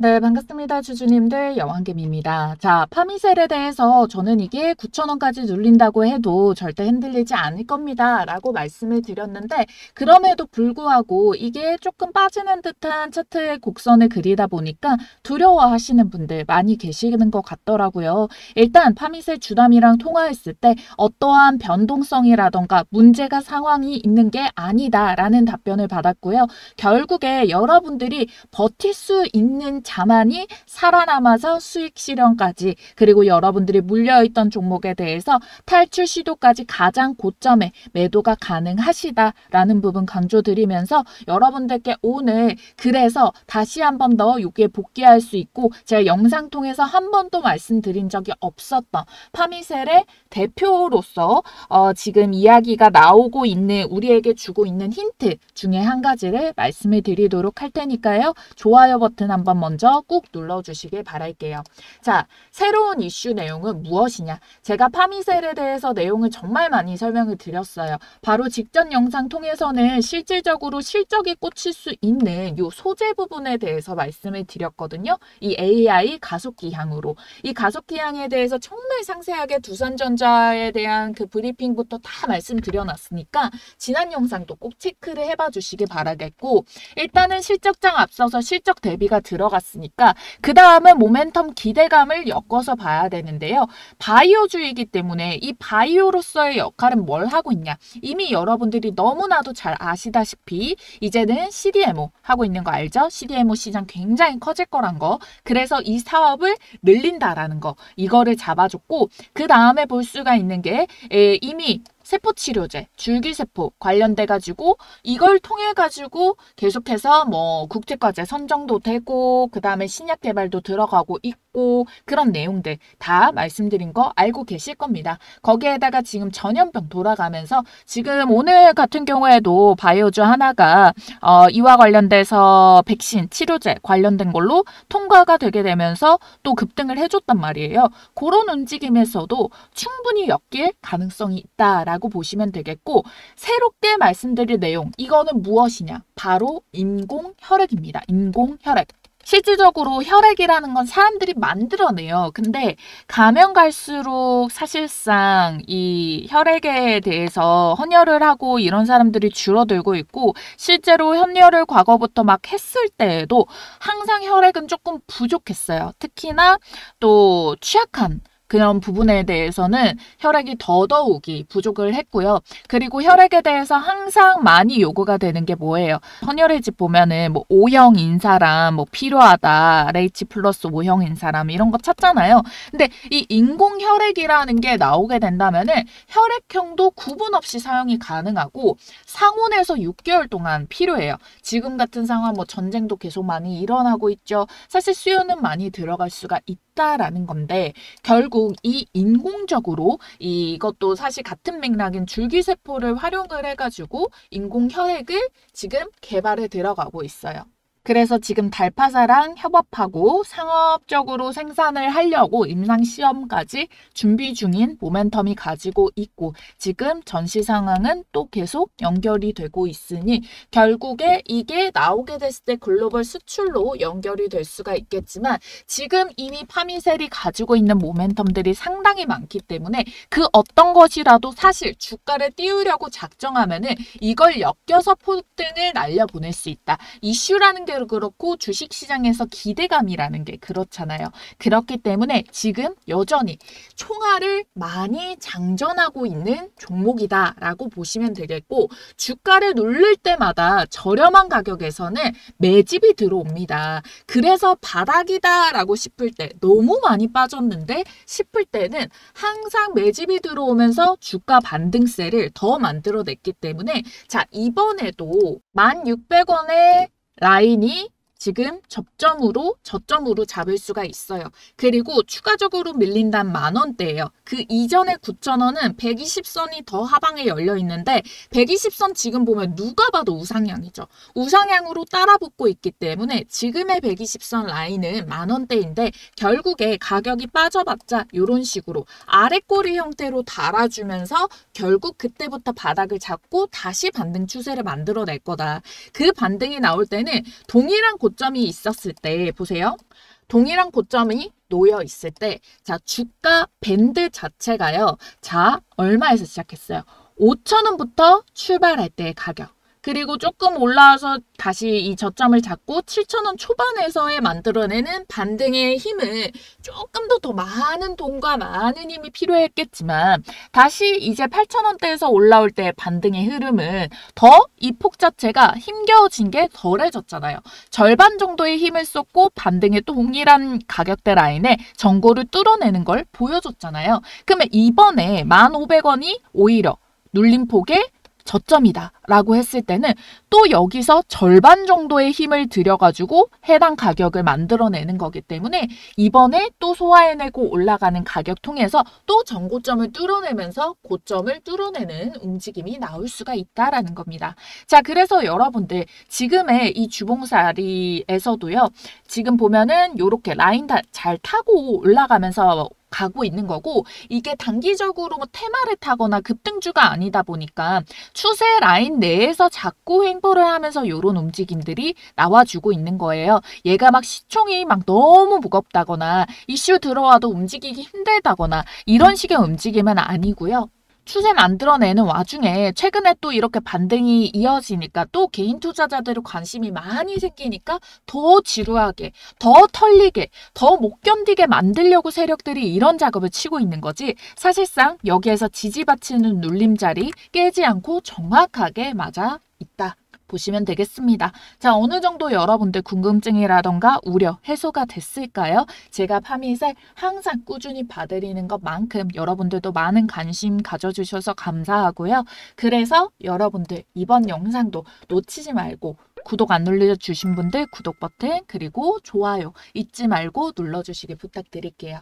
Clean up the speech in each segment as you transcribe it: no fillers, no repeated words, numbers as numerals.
네, 반갑습니다. 주주님들 여왕개미입니다. 자, 파미셀에 대해서 저는 이게 9,000원까지 눌린다고 해도 절대 흔들리지 않을 겁니다. 라고 말씀을 드렸는데 그럼에도 불구하고 이게 조금 빠지는 듯한 차트의 곡선을 그리다 보니까 두려워하시는 분들 많이 계시는 것 같더라고요. 일단 파미셀 주담이랑 통화했을 때 어떠한 변동성이라던가 문제가 상황이 있는 게 아니다라는 답변을 받았고요. 결국에 여러분들이 버틸 수 있는 자만이 살아남아서 수익 실현까지 그리고 여러분들이 물려있던 종목에 대해서 탈출 시도까지 가장 고점에 매도가 가능하시다라는 부분 강조드리면서 여러분들께 오늘 그래서 다시 한 번 더 여기에 복귀할 수 있고 제가 영상 통해서 한 번도 말씀드린 적이 없었던 파미셀의 대표로서 지금 이야기가 나오고 있는 우리에게 주고 있는 힌트 중에 한 가지를 말씀을 드리도록 할 테니까요. 좋아요 버튼 한번 먼저 꾹 눌러주시길 바랄게요. 자, 새로운 이슈 내용은 무엇이냐? 제가 파미셀에 대해서 내용을 정말 많이 설명을 드렸어요. 바로 직전 영상 통해서는 실질적으로 실적이 꽂힐 수 있는 이 소재 부분에 대해서 말씀을 드렸거든요. 이 AI 가속기향으로. 이 가속기향에 대해서 정말 상세하게 두산전자에 대한 그 브리핑부터 다 말씀드려놨으니까 지난 영상도 꼭 체크를 해봐 주시길 바라겠고 일단은 실적장 앞서서 실적 대비가 들어갔으니까 그 다음은 모멘텀 기대감을 엮어서 봐야 되는데요. 바이오주의이기 때문에 이 바이오로서의 역할은 뭘 하고 있냐. 이미 여러분들이 너무나도 잘 아시다시피 이제는 CDMO 하고 있는 거 알죠? CDMO 시장 굉장히 커질 거란 거. 그래서 이 사업을 늘린다라는 거. 이거를 잡아줬고 그 다음에 볼 수가 있는 게 이미 세포치료제, 줄기세포 관련돼 가지고 이걸 통해 가지고 계속해서 뭐 국제과제 선정도 되고 그 다음에 신약 개발도 들어가고 있고 그런 내용들 다 말씀드린 거 알고 계실 겁니다. 거기에다가 지금 전염병 돌아가면서 지금 오늘 같은 경우에도 바이오주 하나가 이와 관련돼서 백신, 치료제 관련된 걸로 통과가 되게 되면서 또 급등을 해줬단 말이에요. 그런 움직임에서도 충분히 엮일 가능성이 있다라고 라고 보시면 되겠고 새롭게 말씀드릴 내용 이거는 무엇이냐 바로 인공혈액입니다. 인공혈액 실질적으로 혈액이라는 건 사람들이 만들어내요. 근데 가면 갈수록 사실상 이 혈액에 대해서 헌혈을 하고 이런 사람들이 줄어들고 있고 실제로 헌혈을 과거부터 막 했을 때에도 항상 혈액은 조금 부족했어요. 특히나 또 취약한 그런 부분에 대해서는 혈액이 더더욱이 부족을 했고요. 그리고 혈액에 대해서 항상 많이 요구가 되는 게 뭐예요? 헌혈의 집 보면은 뭐 O형인 사람 뭐 필요하다. RH 플러스 O형인 사람 이런 거 찾잖아요. 근데 이 인공혈액이라는 게 나오게 된다면은 혈액형도 구분 없이 사용이 가능하고 상온에서 6개월 동안 필요해요. 지금 같은 상황 뭐 전쟁도 계속 많이 일어나고 있죠. 사실 수요는 많이 들어갈 수가 있다라는 건데 결국 이 인공적으로 이것도 사실 같은 맥락인 줄기세포를 활용을 해가지고 인공혈액을 지금 개발에 들어가고 있어요. 그래서 지금 달파사랑 협업하고 상업적으로 생산을 하려고 임상시험까지 준비 중인 모멘텀이 가지고 있고 지금 전시 상황은 또 계속 연결이 되고 있으니 결국에 이게 나오게 됐을 때 글로벌 수출로 연결이 될 수가 있겠지만 지금 이미 파미셀이 가지고 있는 모멘텀들이 상당히 많기 때문에 그 어떤 것이라도 사실 주가를 띄우려고 작정하면은 이걸 엮여서 폭등을 날려보낼 수 있다. 이슈라는 게 그렇고 주식시장에서 기대감이라는 게 그렇잖아요. 그렇기 때문에 지금 여전히 총알을 많이 장전하고 있는 종목이다라고 보시면 되겠고 주가를 누를 때마다 저렴한 가격에서는 매집이 들어옵니다. 그래서 바닥이다라고 싶을 때 너무 많이 빠졌는데 싶을 때는 항상 매집이 들어오면서 주가 반등세를 더 만들어냈기 때문에 자 이번에도 1,600원에 라인이 지금 저점으로 잡을 수가 있어요. 그리고 추가적으로 밀린다면 10,000원대예요. 그 이전에 9,000원은 120선이 더 하방에 열려 있는데 120선 지금 보면 누가 봐도 우상향이죠. 우상향으로 따라붙고 있기 때문에 지금의 120선 라인은 10,000원대인데 결국에 가격이 빠져봤자 이런 식으로 아래꼬리 형태로 달아주면서 결국 그때부터 바닥을 잡고 다시 반등 추세를 만들어낼 거다. 그 반등이 나올 때는 동일한 고점이 있었을 때 보세요. 동일한 고점이 놓여 있을 때, 자, 주가 밴드 자체가요. 자, 얼마에서 시작했어요? 5,000원부터 출발할 때의 가격. 그리고 조금 올라와서 다시 이 저점을 잡고 7,000원 초반에서의 만들어내는 반등의 힘을 조금 더 많은 돈과 많은 힘이 필요했겠지만 다시 이제 8,000원대에서 올라올 때 반등의 흐름은 더 이 폭 자체가 힘겨워진 게 덜해졌잖아요. 절반 정도의 힘을 쏟고 반등의 동일한 가격대 라인에 전고를 뚫어내는 걸 보여줬잖아요. 그러면 이번에 1,500원이 오히려 눌림폭의 저점이다 라고 했을 때는 또 여기서 절반 정도의 힘을 들여가지고 해당 가격을 만들어내는 거기 때문에 이번에 또 소화해내고 올라가는 가격 통해서 또 전고점을 뚫어내면서 고점을 뚫어내는 움직임이 나올 수가 있다라는 겁니다. 자, 그래서 여러분들 지금의 이 주봉자리에서도요. 지금 보면은 이렇게 라인 잘 타고 올라가면서 가고 있는 거고 이게 단기적으로 뭐 테마를 타거나 급등주가 아니다 보니까 추세 라인 내에서 자꾸 횡보를 하면서 이런 움직임들이 나와주고 있는 거예요. 얘가 막 시총이 막 너무 무겁다거나 이슈 들어와도 움직이기 힘들다거나 이런 식의 움직임은 아니고요. 추세 만들어내는 와중에 최근에 또 이렇게 반등이 이어지니까 또 개인 투자자들의 관심이 많이 생기니까 더 지루하게, 더 털리게, 더 못 견디게 만들려고 세력들이 이런 작업을 치고 있는 거지 사실상 여기에서 지지받치는 눌림자리 깨지 않고 정확하게 맞아 있다. 보시면 되겠습니다. 자, 어느 정도 여러분들 궁금증이라던가 우려 해소가 됐을까요? 제가 파밋을 항상 꾸준히 봐드리는 것만큼 여러분들도 많은 관심 가져주셔서 감사하고요. 그래서 여러분들 이번 영상도 놓치지 말고 구독 안 눌러주신 분들 구독 버튼 그리고 좋아요 잊지 말고 눌러주시길 부탁드릴게요.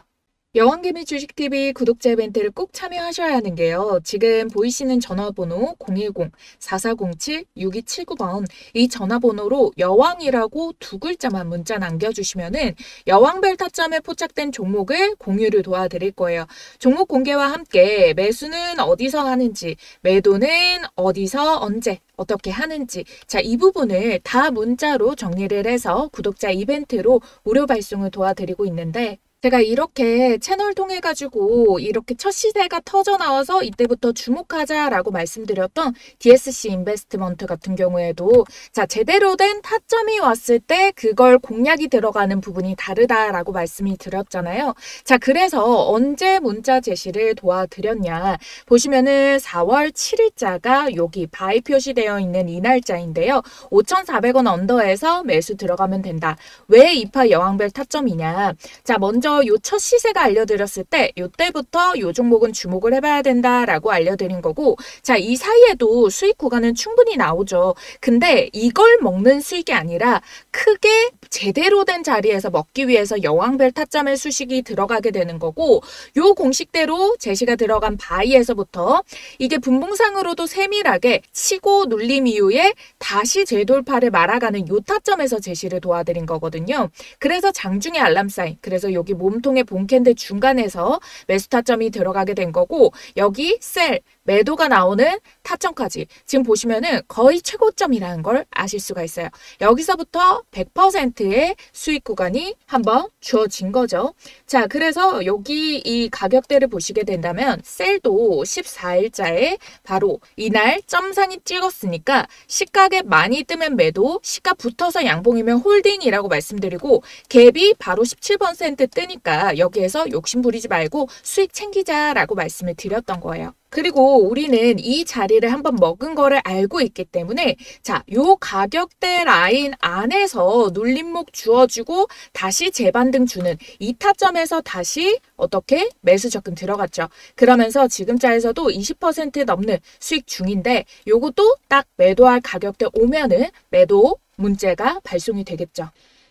여왕개미 주식TV 구독자 이벤트를 꼭 참여하셔야 하는 게요. 지금 보이시는 전화번호 010-4407-6279번 이 전화번호로 여왕이라고 두 글자만 문자 남겨주시면은 여왕벨 타점에 포착된 종목을 공유를 도와드릴 거예요. 종목 공개와 함께 매수는 어디서 하는지, 매도는 어디서 언제 어떻게 하는지 자, 이 부분을 다 문자로 정리를 해서 구독자 이벤트로 무료 발송을 도와드리고 있는데 제가 이렇게 채널 통해 가지고 이렇게 첫 시세가 터져 나와서 이때부터 주목하자라고 말씀드렸던 DSC 인베스트먼트 같은 경우에도 자, 제대로 된 타점이 왔을 때 그걸 공략이 들어가는 부분이 다르다라고 말씀이 드렸잖아요. 자, 그래서 언제 문자 제시를 도와드렸냐 보시면은 4월 7일자가 여기 바이 표시되어 있는 이 날짜인데요. 5,400원 언더에서 매수 들어가면 된다. 왜 이파 여왕벨 타점이냐? 자, 먼저 요 첫 시세가 알려드렸을 때 요때부터 요 종목은 주목을 해봐야 된다라고 알려드린 거고 자, 이 사이에도 수익 구간은 충분히 나오죠. 근데 이걸 먹는 수익이 아니라 크게 제대로 된 자리에서 먹기 위해서 여왕벨 타점의 수식이 들어가게 되는 거고 요 공식대로 제시가 들어간 바이에서부터 이게 분봉상으로도 세밀하게 치고 눌림 이후에 다시 재돌파를 말아가는 요 타점에서 제시를 도와드린 거거든요. 그래서 장중의 알람 사인 그래서 여기 몸통의 본캔들 중간에서 매수 타점이 들어가게 된 거고 여기 셀 매도가 나오는 타점까지 지금 보시면은 거의 최고점이라는 걸 아실 수가 있어요. 여기서부터 100%의 수익 구간이 한번 주어진 거죠. 자, 그래서 여기 이 가격대를 보시게 된다면 셀도 14일자에 바로 이날 점상이 찍었으니까 시가에 많이 뜨면 매도, 시가 붙어서 양봉이면 홀딩이라고 말씀드리고 갭이 바로 17% 뜨니까 여기에서 욕심 부리지 말고 수익 챙기자라고 말씀을 드렸던 거예요. 그리고 우리는 이 자리를 한번 먹은 거를 알고 있기 때문에 자, 요 가격대 라인 안에서 눌림목 주어주고 다시 재반등 주는 이 타점에서 다시 어떻게 매수 접근 들어갔죠. 그러면서 지금자에서도 20% 넘는 수익 중인데 요것도 딱 매도할 가격대 오면은 매도 문제가 발송이 되겠죠.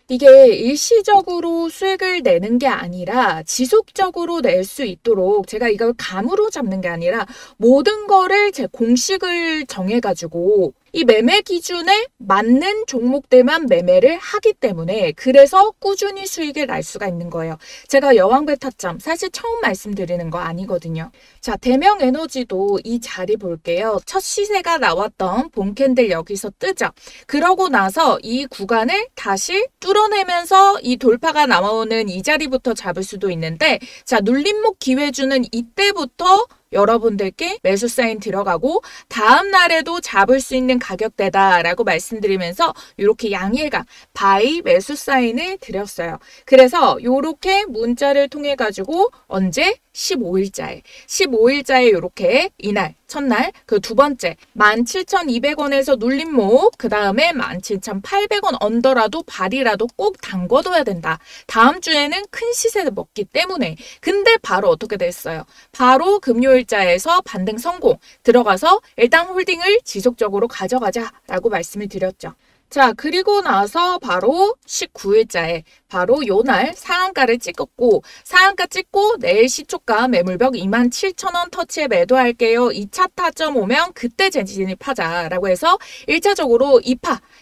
이게 일시적으로 수익을 내는 게 아니라 지속적으로 낼 수 있도록 제가 이걸 감으로 잡는 게 아니라 모든 거를 제 공식을 정해가지고 이 매매 기준에 맞는 종목들만 매매를 하기 때문에 그래서 꾸준히 수익을 날 수가 있는 거예요. 제가 여왕별 타점 사실 처음 말씀드리는 거 아니거든요. 자, 대명에너지도 이 자리 볼게요. 첫 시세가 나왔던 봄캔들 여기서 뜨죠. 그러고 나서 이 구간을 다시 뚫어내면서 이 돌파가 나오는 이 자리부터 잡을 수도 있는데, 자, 눌림목 기회주는 이때부터 여러분들께 매수 사인 들어가고 다음 날에도 잡을 수 있는 가격대다라고 말씀드리면서 이렇게 양일간 바이 매수 사인을 드렸어요. 그래서 이렇게 문자를 통해 가지고 언제? 15일자에 이렇게 이날 첫날 그 두 번째 17,200원에서 눌림목, 그 다음에 17,800원 언더라도 발이라도 꼭 담궈둬야 된다. 다음 주에는 큰 시세를 먹기 때문에. 근데 바로 어떻게 됐어요? 바로 금요일자에서 반등 성공 들어가서 일단 홀딩을 지속적으로 가져가자라고 말씀을 드렸죠. 자, 그리고 나서 바로 19일자에 바로 요날 상한가를 찍었고, 상한가 찍고 내일 시초가 매물벽 27,000원 터치에 매도할게요. 2차 타점 오면 그때 진입하자라고 해서 1차적으로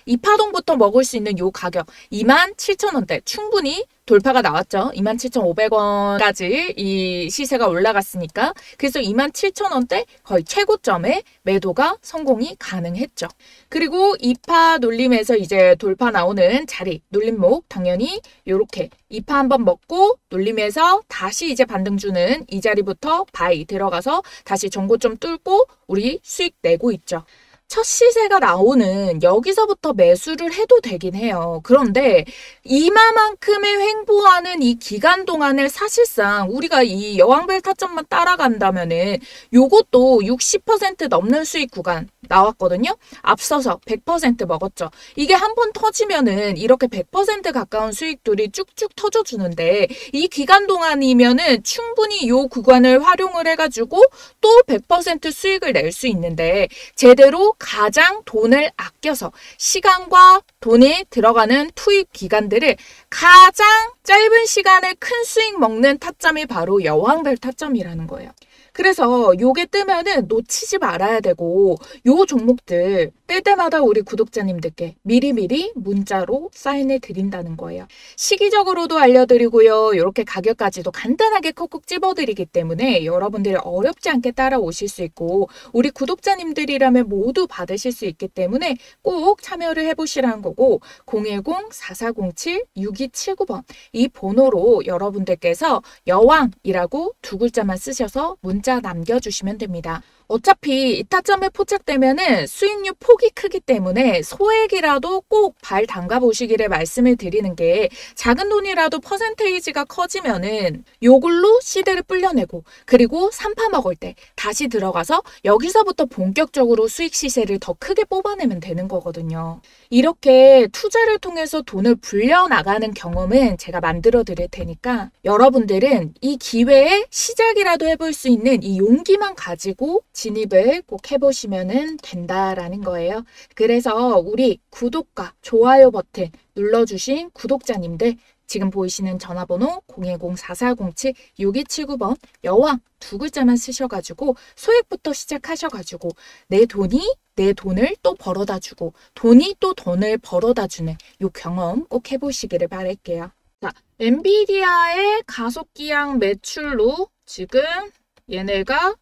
2파동부터 먹을 수 있는 요 가격 27,000원대 충분히 돌파가 나왔죠. 27,500원까지 이 시세가 올라갔으니까. 그래서 27,000원대 거의 최고점에 매도가 성공이 가능했죠. 그리고 2파 눌림에서 이제 돌파 나오는 자리, 눌림목 당연히 이렇게 2파 한번 먹고 눌림에서 다시 이제 반등 주는 이 자리부터 바이 들어가서 다시 전고점 뚫고 우리 수익 내고 있죠. 첫 시세가 나오는 여기서부터 매수를 해도 되긴 해요. 그런데 이마만큼의 횡보하는 이 기간 동안을 사실상 우리가 이 여왕별 타점만 따라간다면은 요것도 60% 넘는 수익 구간 나왔거든요. 앞서서 100% 먹었죠. 이게 한 번 터지면은 이렇게 100% 가까운 수익들이 쭉쭉 터져주는데 이 기간 동안이면은 충분히 요 구간을 활용을 해가지고 또 100% 수익을 낼 수 있는데 제대로 가장 돈을 아껴서 시간과 돈이 들어가는 투입 기간들을 가장 짧은 시간에 큰 수익 먹는 타점이 바로 여왕별 타점이라는 거예요. 그래서 요게 뜨면은 놓치지 말아야 되고 요 종목들 뜰 때마다 우리 구독자님들께 미리미리 문자로 사인을 드린다는 거예요. 시기적으로도 알려드리고요. 이렇게 가격까지도 간단하게 콕콕 찝어드리기 때문에 여러분들이 어렵지 않게 따라오실 수 있고 우리 구독자님들이라면 모두 받으실 수 있기 때문에 꼭 참여를 해보시라는 거고 010-4407-6279번 이 번호로 여러분들께서 여왕이라고 두 글자만 쓰셔서 문자 남겨주시면 됩니다. 어차피 이 타점에 포착되면은 수익률 폭이 크기 때문에 소액이라도 꼭 발 담가 보시기를 말씀을 드리는 게 작은 돈이라도 퍼센테이지가 커지면은 요걸로 시대를 불려내고 그리고 3파 먹을 때 다시 들어가서 여기서부터 본격적으로 수익 시세를 더 크게 뽑아내면 되는 거거든요. 이렇게 투자를 통해서 돈을 불려나가는 경험은 제가 만들어 드릴 테니까 여러분들은 이 기회에 시작이라도 해볼 수 있는 이 용기만 가지고 진입을 꼭 해보시면 된다라는 거예요. 그래서 우리 구독과 좋아요 버튼 눌러주신 구독자님들 지금 보이시는 전화번호 010-4407-6279번 여왕 두 글자만 쓰셔가지고 소액부터 시작하셔가지고 내 돈을 또 벌어다 주고 돈이 또 돈을 벌어다 주는 요 경험 꼭 해보시기를 바랄게요. 자, 엔비디아의 가속기양 매출로 지금 얘네가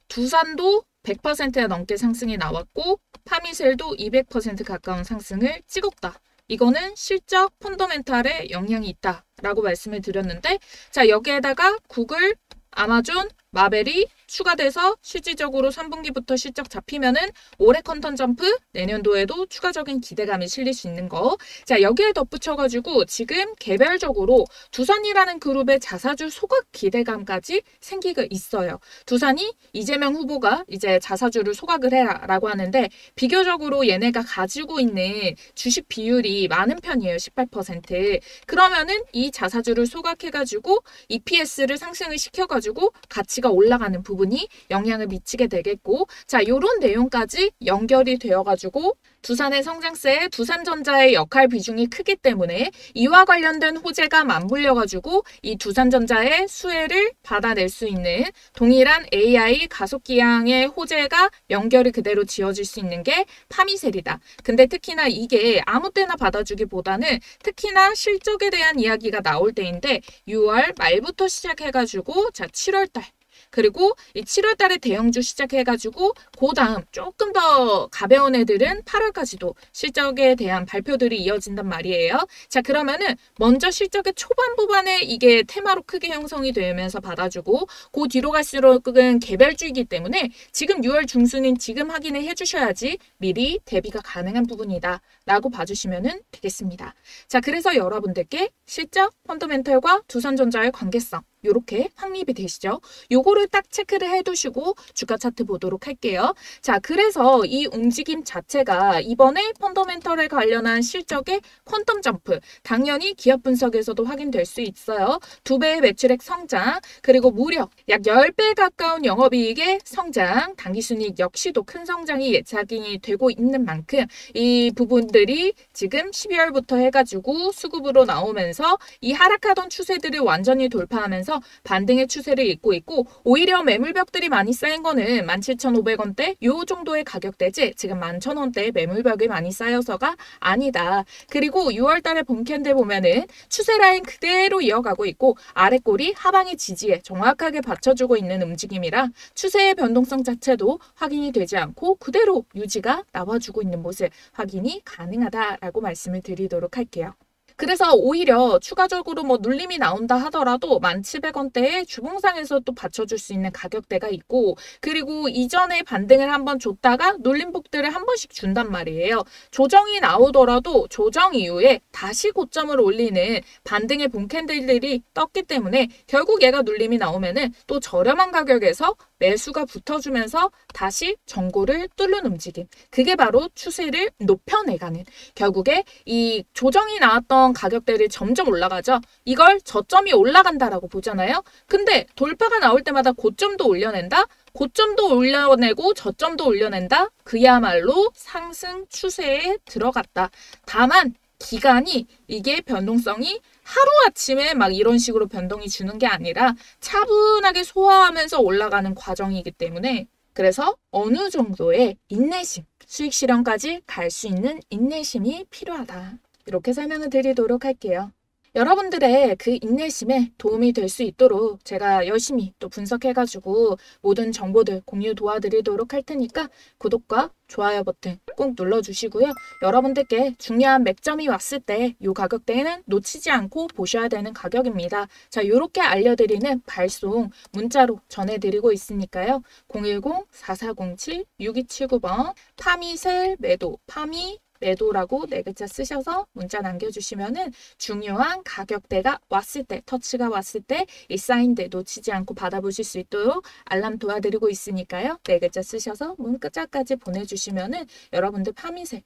두산도 100% 넘게 상승이 나왔고 파미셀도 200% 가까운 상승을 찍었다. 이거는 실적 펀더멘탈에 영향이 있다라고 말씀을 드렸는데 자 여기에다가 구글, 아마존, 마벨이 추가돼서 실질적으로 3분기부터 실적 잡히면은 올해 컨턴 점프 내년도에도 추가적인 기대감이 실릴 수 있는 거. 자 여기에 덧붙여가지고 지금 개별적으로 두산이라는 그룹의 자사주 소각 기대감까지 생기고 있어요. 두산이 이재명 후보가 이제 자사주를 소각을 해라 라고 하는데 비교적으로 얘네가 가지고 있는 주식 비율이 많은 편이에요. 18%. 그러면은 이 자사주를 소각해가지고 EPS를 상승을 시켜가지고 가치가 올라가는 부분 부분이 영향을 미치게 되겠고, 자, 요런 내용까지 연결이 되어가지고 두산의 성장세에 두산전자의 역할 비중이 크기 때문에 이와 관련된 호재가 맞물려가지고 이 두산전자의 수혜를 받아낼 수 있는 동일한 AI 가속기량의 호재가 연결이 그대로 지어질 수 있는 게 파미셀이다. 근데 특히나 이게 아무 때나 받아주기보다는 특히나 실적에 대한 이야기가 나올 때인데 6월 말부터 시작해가지고 자 7월 달 그리고 이 7월 달에 대형주 시작해가지고 그 다음 조금 더 가벼운 애들은 8월까지도 실적에 대한 발표들이 이어진단 말이에요. 자, 그러면은 먼저 실적의 초반부반에 이게 테마로 크게 형성이 되면서 받아주고 그 뒤로 갈수록은 개별주이기 때문에 지금 6월 중순인 지금 확인을 해주셔야지 미리 대비가 가능한 부분이다 라고 봐주시면 되겠습니다. 자, 그래서 여러분들께 실적, 펀더멘털과 두산전자의 관계성 요렇게 확립이 되시죠. 요거를 딱 체크를 해두시고 주가 차트 보도록 할게요. 자, 그래서 이 움직임 자체가 이번에 펀더멘털에 관련한 실적의 퀀텀 점프, 당연히 기업 분석에서도 확인될 수 있어요. 2배의 매출액 성장, 그리고 무려 약 10배 가까운 영업이익의 성장, 당기순이익 역시도 큰 성장이 예상이 되고 있는 만큼 이 부분들이 지금 12월부터 해가지고 수급으로 나오면서 이 하락하던 추세들을 완전히 돌파하면서 반등의 추세를 잇고 있고 오히려 매물벽들이 많이 쌓인 거는 17,500원대 요 정도의 가격대지 지금 11,000원대 매물벽이 많이 쌓여서가 아니다. 그리고 6월 달에 봄캔들 보면은 추세 라인 그대로 이어가고 있고 아래꼬리 하방의 지지에 정확하게 받쳐주고 있는 움직임이라 추세의 변동성 자체도 확인이 되지 않고 그대로 유지가 나와주고 있는 모습 확인이 가능하다라고 말씀을 드리도록 할게요. 그래서 오히려 추가적으로 뭐 눌림이 나온다 하더라도 1,700원대의 주봉상에서 또 받쳐줄 수 있는 가격대가 있고 그리고 이전에 반등을 한번 줬다가 눌림폭들을 한 번씩 준단 말이에요. 조정이 나오더라도 조정 이후에 다시 고점을 올리는 반등의 봄캔들들이 떴기 때문에 결국 얘가 눌림이 나오면은 또 저렴한 가격에서 매수가 붙어주면서 다시 전고를 뚫는 움직임. 그게 바로 추세를 높여내가는 결국에 이 조정이 나왔던 가격대를 점점 올라가죠. 이걸 저점이 올라간다라고 보잖아요. 근데 돌파가 나올 때마다 고점도 올려낸다. 고점도 올려내고 저점도 올려낸다. 그야말로 상승 추세에 들어갔다. 다만 기간이 이게 변동성이 하루아침에 막 이런 식으로 변동이 주는 게 아니라 차분하게 소화하면서 올라가는 과정이기 때문에 그래서 어느 정도의 인내심, 수익 실현까지 갈 수 있는 인내심이 필요하다. 이렇게 설명을 드리도록 할게요. 여러분들의 그 인내심에 도움이 될 수 있도록 제가 열심히 또 분석해가지고 모든 정보들 공유 도와드리도록 할 테니까 구독과 좋아요 버튼 꼭 눌러주시고요. 여러분들께 중요한 맥점이 왔을 때 이 가격대에는 놓치지 않고 보셔야 되는 가격입니다. 자, 이렇게 알려드리는 발송 문자로 전해드리고 있으니까요. 010-4407-6279번 파미셀 매도, 파미 매도라고 4글자 쓰셔서 문자 남겨주시면은 중요한 가격대가 왔을 때, 터치가 왔을 때 이 사인들 놓치지 않고 받아보실 수 있도록 알람 도와드리고 있으니까요. 4글자 쓰셔서 문자까지 보내주시면은 여러분들 파미세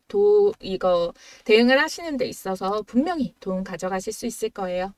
이거 대응을 하시는 데 있어서 분명히 도움 가져가실 수 있을 거예요.